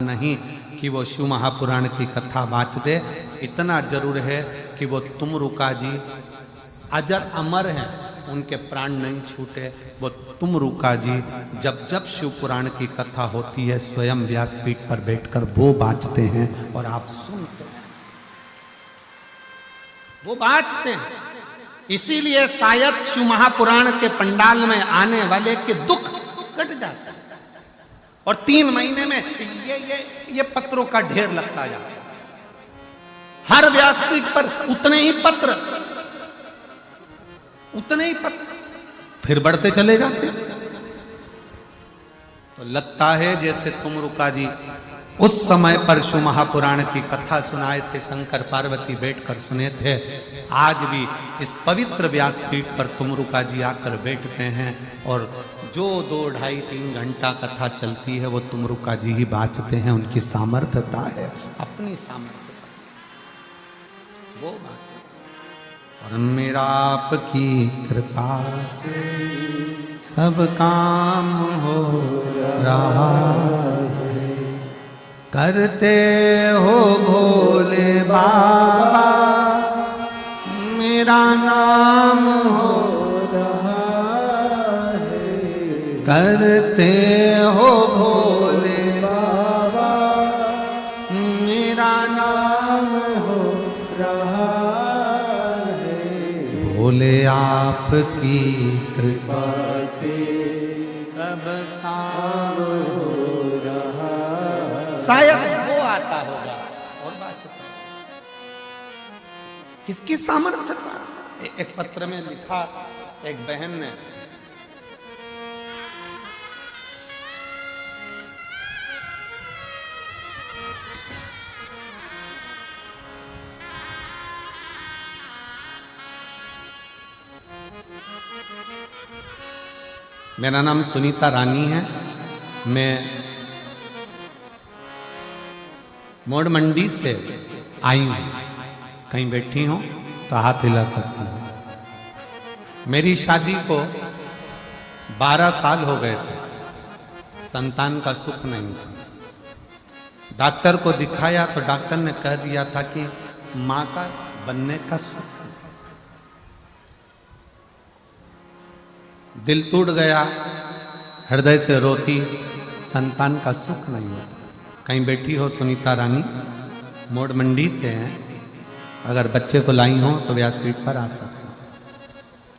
नहीं कि वो शिव महापुराण की कथा बाँच दे, इतना जरूर है कि वो तुमरुका जी अजर अमर हैं, उनके प्राण नहीं छूटे। वो तुमरुका जी जब जब शिव पुराण की कथा होती है स्वयं व्यासपीठ पर बैठकर वो बाँचते हैं और आप सुनते हैं, वो बाँचते हैं। इसीलिए शायद शिव महापुराण के पंडाल में आने वाले के दुख कट जाता है और 3 महीने में ये पत्रों का ढेर लगता जाता है। हर व्यासपीठ पर उतने ही पत्र, फिर बढ़ते चले जाते। तो लगता है जैसे तुमरुका जी उस समय पर शिव महापुराण की कथा सुनाए थे, शंकर पार्वती बैठकर सुने थे। आज भी इस पवित्र व्यासपीठ पर तुमरुका जी आकर बैठते हैं और जो 2, 2.5, 3 घंटा कथा चलती है वो तुमरुका जी ही बाँचते हैं। उनकी सामर्थ्यता है, अपनी सामर्थ्यता वो बाँचते। और मेरा आपकी कृपा से सब काम हो रहा है, करते हो भोले बाबा मेरा नाम हो रहा है, करते हो भोले बाबा मेरा नाम हो रहा है, भोले आपकी कृपा से सब काम हो रहा। शायद वो आता होगा और बात किसकी सामर्थ्य। एक पत्र में लिखा एक बहन ने, मेरा नाम सुनीता रानी है, मैं मोड़ मंडी से आई हूँ। कहीं बैठी हूँ तो हाथ हिला सकती हूँ। मेरी शादी को 12 साल हो गए थे, संतान का सुख नहीं था। डॉक्टर को दिखाया तो डॉक्टर ने कह दिया था कि माँ का बनने का सुख। दिल टूट गया, हृदय से रोती, संतान का सुख नहीं होता। कहीं बैठी हो सुनीता रानी, मोड़ मंडी से हैं, अगर बच्चे को लाई हो तो व्यासपीठ पर आ सकते।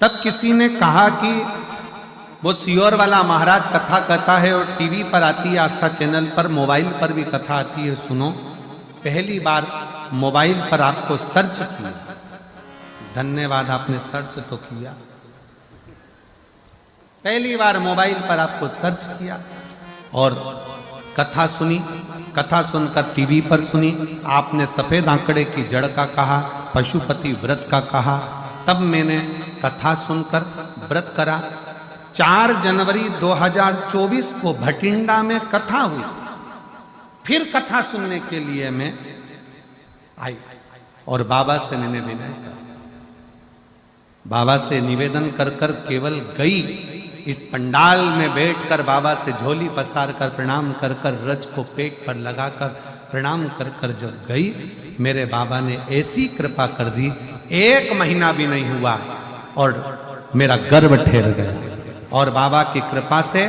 तब किसी ने कहा कि वो सियोर वाला महाराज कथा कहता है और टीवी पर आती है, आस्था चैनल पर, मोबाइल पर भी कथा आती है, सुनो। पहली बार मोबाइल पर आपको सर्च किया, धन्यवाद आपने सर्च तो किया। पहली बार मोबाइल पर आपको सर्च किया और कथा सुनी। कथा सुनकर टीवी पर सुनी, आपने सफेद आंकड़े की जड़ का कहा, पशुपति व्रत का कहा। तब मैंने कथा सुनकर व्रत करा। 4 जनवरी 2024 को भटिंडा में कथा हुई। फिर कथा सुनने के लिए मैं आई और बाबा से मैंने विनय किया, बाबा से निवेदन कर कर केवल गई। इस पंडाल में बैठकर बाबा से झोली पसार कर प्रणाम कर कर, रज को पेट पर लगाकर प्रणाम कर कर जब गई, मेरे बाबा ने ऐसी कृपा कर दी, 1 महीना भी नहीं हुआ और मेरा गर्भ ठहर गया। और बाबा की कृपा से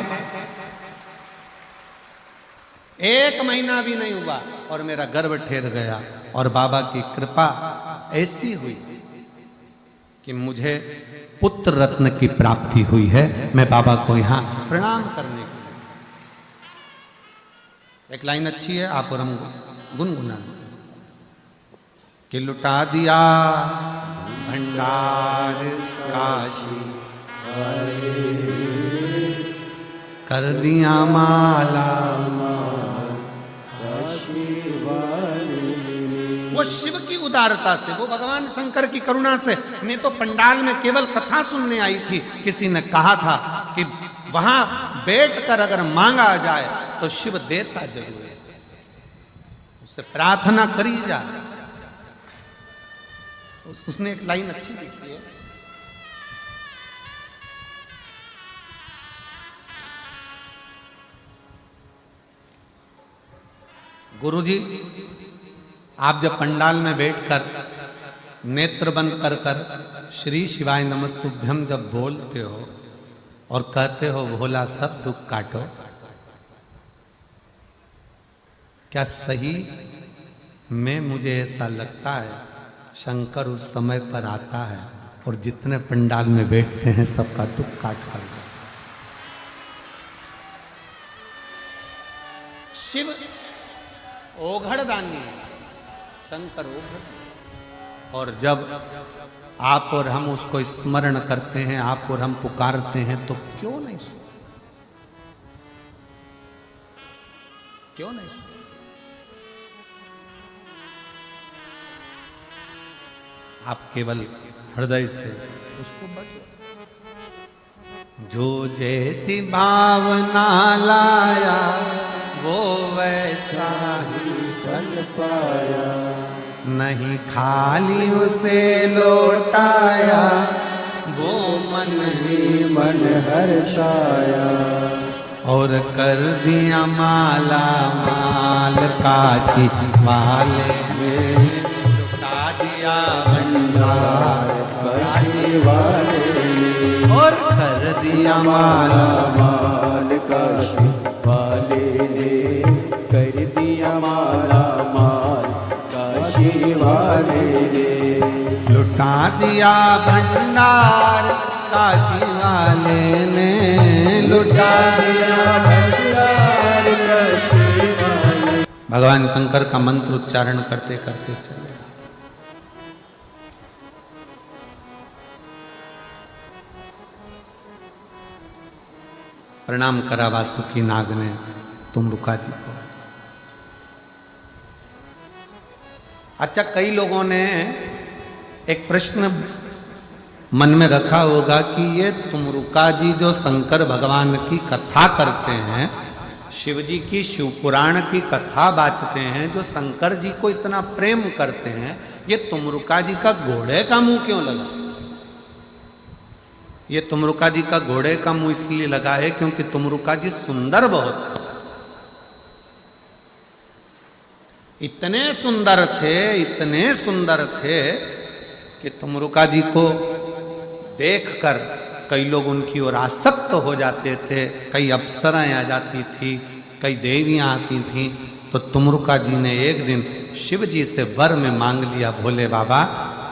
1 महीना भी नहीं हुआ और मेरा गर्भ ठहर गया। और बाबा की कृपा ऐसी हुई कि मुझे पुत्र रत्न की प्राप्ति हुई है। मैं बाबा को यहाँ प्रणाम करने के लिए, एक लाइन अच्छी है, आप और हम गुनगुना कि लुटा दिया भंडार काशी कर दिया माला वो शिव की उदारता से, वो भगवान शंकर की करुणा से। मैं तो पंडाल में केवल कथा सुनने आई थी। किसी ने कहा था कि वहां बैठकर अगर मांगा जाए तो शिव देता जरूर है, उससे प्रार्थना करी जाए। उसने एक लाइन अच्छी लिखी है, गुरुजी, आप जब पंडाल में बैठकर नेत्र बंद कर कर श्री शिवाय नमस्तुभ्यम जब बोलते हो और कहते हो भोला सब दुख काटो, क्या सही में मुझे ऐसा लगता है शंकर उस समय पर आता है और जितने पंडाल में बैठते हैं सबका दुख काट कर दो। शिव ओघड़दानी है, शंकर ओघड़, और जब आप और हम उसको स्मरण करते हैं, आप और हम पुकारते हैं, तो क्यों नहीं सुनते? क्यों नहीं सुनते? आप केवल हृदय से उसको बचो। जो जैसी भावना लाया वो वैसा ही फल पाया, नहीं खाली उसे लौटाया वो मन ही मन हर्षाया, और कर दिया माला माल काशी वाले ने, लुटा दिया भंडार काशी वाले ने, और कर दिया माला माल काशी वाले ने, कर दिया माला माल काशी वाले ने, लुटा दिया भंडार काशी वाले ने, लुटा दिया भंडार काशी वाले। भगवान शंकर का मंत्र उच्चारण करते करते चले। प्रणाम करा वासुकी नाग ने तुमरुका जी को। अच्छा, कई लोगों ने एक प्रश्न मन में रखा होगा कि ये तुमरुका जी जो शंकर भगवान की कथा करते हैं, शिव जी की शिवपुराण की कथा बाँचते हैं, जो शंकर जी को इतना प्रेम करते हैं, ये तुमरुका जी का घोड़े का मुंह क्यों लगा? ये तुमरुका जी का घोड़े का मुंह इसलिए लगा है क्योंकि तुमरुका जी सुंदर बहुत थे। इतने सुंदर थे, इतने सुंदर थे कि तुमरुका जी को देखकर कई लोग उनकी ओर आसक्त हो जाते थे। कई अप्सराएं आ जाती थी, कई देवियां आती थीं। तो तुमरुका जी ने एक दिन शिव जी से वर में मांग लिया, भोले बाबा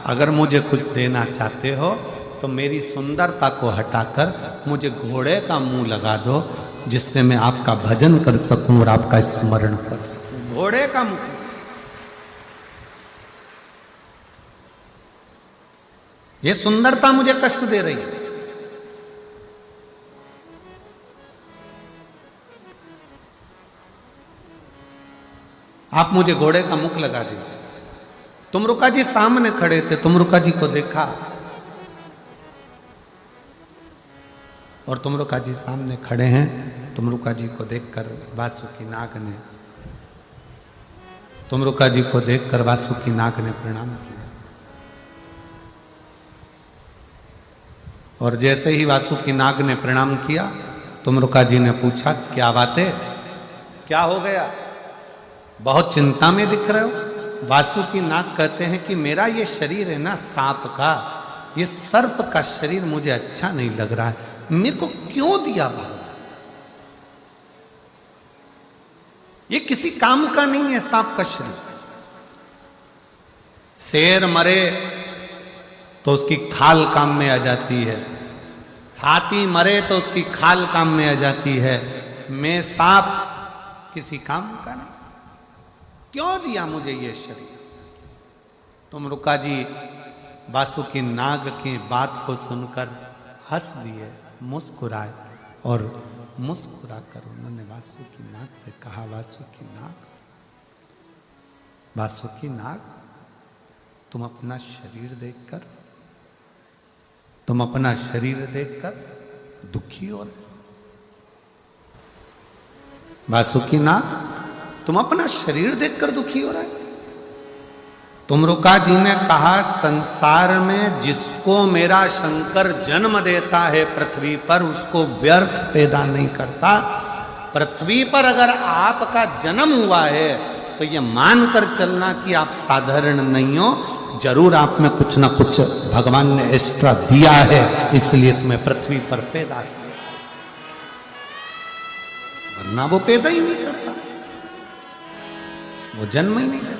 अगर मुझे कुछ देना चाहते हो तो मेरी सुंदरता को हटाकर मुझे घोड़े का मुंह लगा दो, जिससे मैं आपका भजन कर सकूं और आपका स्मरण कर सकूं। घोड़े का मुंह। ये सुंदरता मुझे कष्ट दे रही है। आप मुझे घोड़े का मुख लगा दीजिए। तुमरुका जी सामने खड़े थे, तुमरुका जी को देखा और तुमरुका जी सामने खड़े हैं। तुमरुका जी को देखकर वासुकी नाग ने तुमरुका जी को देखकर वासुकी नाग ने प्रणाम किया। और जैसे ही वासुकी नाग ने प्रणाम किया, तुमरुका जी ने पूछा, क्या बात है, क्या हो गया, बहुत चिंता में दिख रहे हो? वासुकी नाग कहते हैं कि मेरा ये शरीर है ना सांप का, ये सर्प का शरीर मुझे अच्छा नहीं लग रहा है, मेरे को क्यों दिया भगवान? ये किसी काम का नहीं है सांप का शरीर। शेर मरे तो उसकी खाल काम में आ जाती है, हाथी मरे तो उसकी खाल काम में आ जाती है, मैं सांप किसी काम का नहीं, क्यों दिया मुझे ये शरीर? तुमरुका जी वासुकी नाग की बात को सुनकर हंस दिए, मुस्कुराए, और मुस्कुरा कर उन्होंने वासुकी नाग से कहा, वासुकी नाग तुम अपना शरीर देखकर दुखी हो रहे। वासुकी नाग तुम अपना शरीर देखकर दुखी हो रहे। तुमरुका जी ने कहा, संसार में जिसको मेरा शंकर जन्म देता है पृथ्वी पर, उसको व्यर्थ पैदा नहीं करता। पृथ्वी पर अगर आपका जन्म हुआ है तो ये मानकर चलना कि आप साधारण नहीं हो, जरूर आप में कुछ ना कुछ भगवान ने एक्स्ट्रा दिया है, इसलिए तुम्हें पृथ्वी पर पैदा किया, वरना वो पैदा ही नहीं करता, वो जन्म ही नहीं लेता।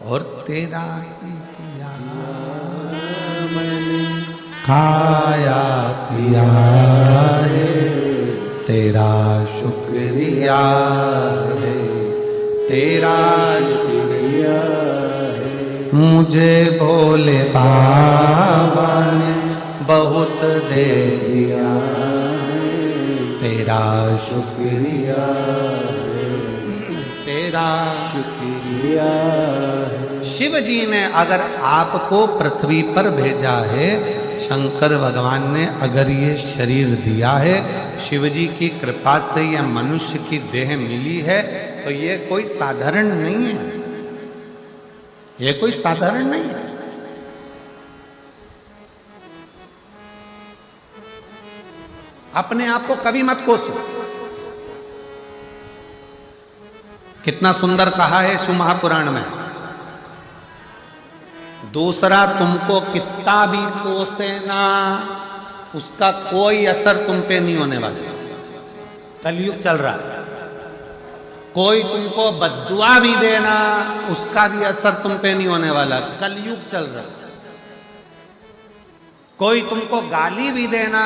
और तेरा ही किया मैंने खाया पिया है, तेरा शुक्रिया है, तेरा शुक्रिया है। मुझे भोले बाबा ने बहुत दे दिया है, तेरा शुक्रिया है, तेरा शुक्रिया है। शिव जी ने अगर आपको पृथ्वी पर भेजा है, शंकर भगवान ने अगर ये शरीर दिया है, शिव जी की कृपा से यह मनुष्य की देह मिली है, तो ये कोई साधारण नहीं है, ये कोई साधारण नहीं है। अपने आप को कभी मत कोसो। कितना सुंदर कहा है शिव महापुराण में, दूसरा तुमको कितना भी कोसे ना, उसका कोई असर तुम पे नहीं होने वाला। कलयुग चल रहा है, कोई तुमको बद्दुआ भी देना, उसका भी असर तुम पे नहीं होने वाला। कलयुग चल रहा है। कोई तुमको गाली भी देना,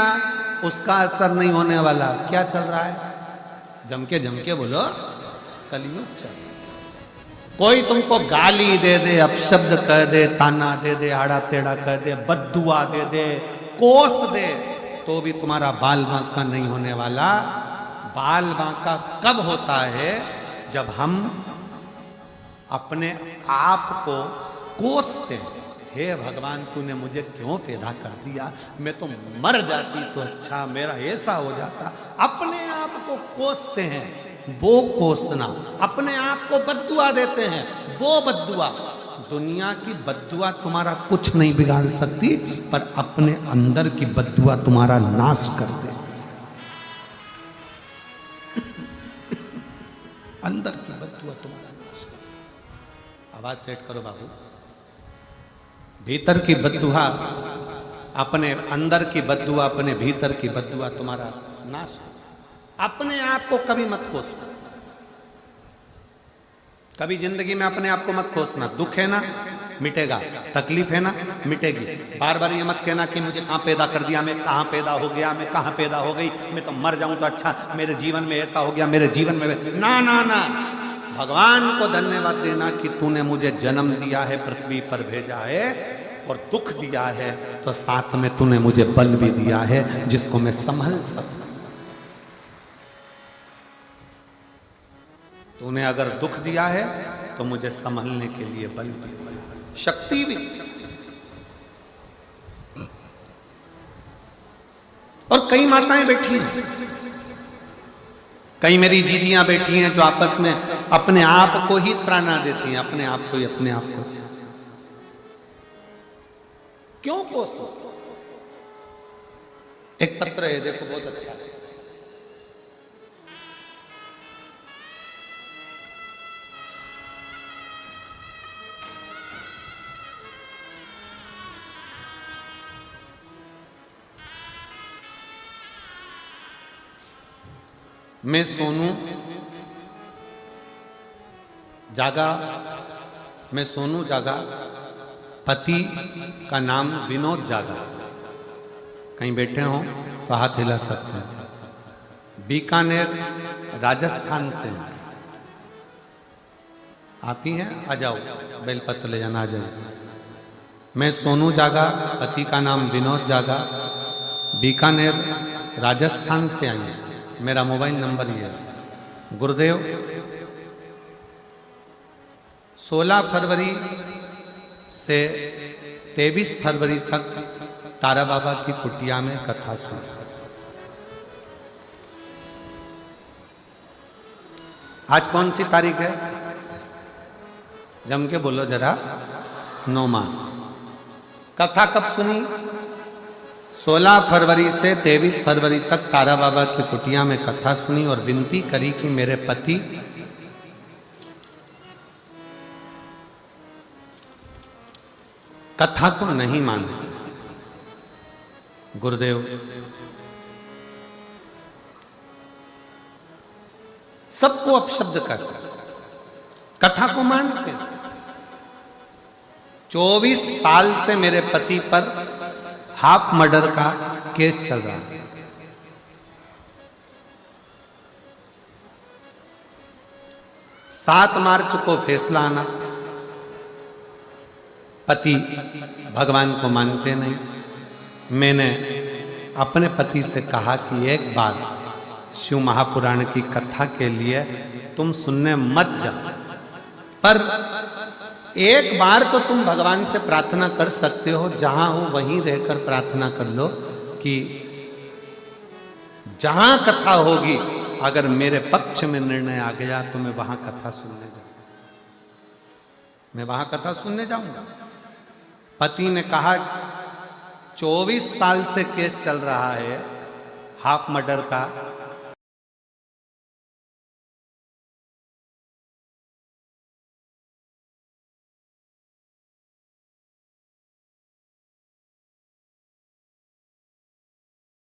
उसका असर नहीं होने वाला। क्या चल रहा है? जम के बोलो, कलयुग चल रहा है। कोई तुमको गाली दे दे, अपशब्द कह दे, ताना दे दे, आड़ा टेढ़ा कह दे, बद्दुआ दे दे, कोस दे, तो भी तुम्हारा बाल बांका नहीं होने वाला। बाल बांका कब होता है? जब हम अपने आप को कोसते हैं, हे भगवान तूने मुझे क्यों पैदा कर दिया, मैं तो मर जाती तो अच्छा, मेरा ऐसा हो जाता। अपने आप को कोसते हैं, वो कोसना। अपने आप को बद्दुआ देते हैं, वो बद्दुआ। दुनिया की बद्दुआ तुम्हारा कुछ नहीं बिगाड़ सकती, पर अपने अंदर की बद्दुआ तुम्हारा नाश कर दे। अंदर की बद्दुआ तुम्हारा नाश कर दे। आवाज सेट करो बाबू। भीतर की बद्दुआ, अपने अंदर की बद्दुआ, अपने भीतर की बद्दुआ तुम्हारा नाश। अपने आप को कभी मत कोसो। कभी जिंदगी में अपने आप को मत कोसना। दुख है ना, मिटेगा। तकलीफ है ना, मिटेगी। बार बार ये मत कहना कि मुझे कहाँ पैदा कर दिया, मैं कहाँ पैदा हो गया, मैं कहाँ पैदा हो गई, मैं तो मर जाऊं तो अच्छा, मेरे जीवन में ऐसा हो गया, मेरे जीवन में ना ना ना। भगवान को धन्यवाद देना कि तूने मुझे जन्म दिया है, पृथ्वी पर भेजा है और दुख दिया है, तो साथ में तूने मुझे बल भी दिया है जिसको मैं संभल सकूं। तूने अगर दुख दिया है तो मुझे संभलने के लिए बल भी, शक्ति भी। और कई माताएं बैठी हैं, कई मेरी जीजियां बैठी हैं जो आपस में अपने आप को ही त्राना देती हैं, अपने आप को ही, अपने आप को। क्यों कोसो? एक पत्र है, देखो बहुत अच्छा है। मैं सोनू जागा, मैं सोनू जागा, पति का नाम विनोद जागा। कहीं बैठे हो तो हाथ हिला सकते हैं। बीकानेर राजस्थान से आप ही हैं, आ जाओ, बेलपत्र ले जाना, आ जाओ। मैं सोनू जागा, पति का नाम विनोद जागा, बीकानेर राजस्थान से आई हूँ। मेरा मोबाइल नंबर ये है। गुरुदेव 16 फरवरी से 23 फरवरी तक तारा बाबा की कुटिया में कथा सुनी। आज कौन सी तारीख है? जम के बोलो जरा। 9 मार्च। कथा कब सुनी? 16 फरवरी से 23 फरवरी तक तारा बाबा की कुटिया में कथा सुनी और विनती करी कि मेरे पति कथा को नहीं मानते। गुरुदेव सबको अपशब्द करते, कथा को मानते। 24 साल से मेरे पति पर हाफ मर्डर का केस चल रहा है। सात मार्च को फैसला आना। पति भगवान को मानते नहीं। मैंने अपने पति से कहा कि एक बार शिव महापुराण की कथा के लिए तुम सुनने मत जाओ, पर एक बार तो तुम भगवान से प्रार्थना कर सकते हो, जहां हो वहीं रहकर प्रार्थना कर लो कि जहां कथा होगी अगर मेरे पक्ष में निर्णय आ गया तो मैं वहां कथा सुनने जाऊंगा, मैं वहां कथा सुनने जाऊंगा। पति ने कहा 24 साल से केस चल रहा है हाफ मर्डर का,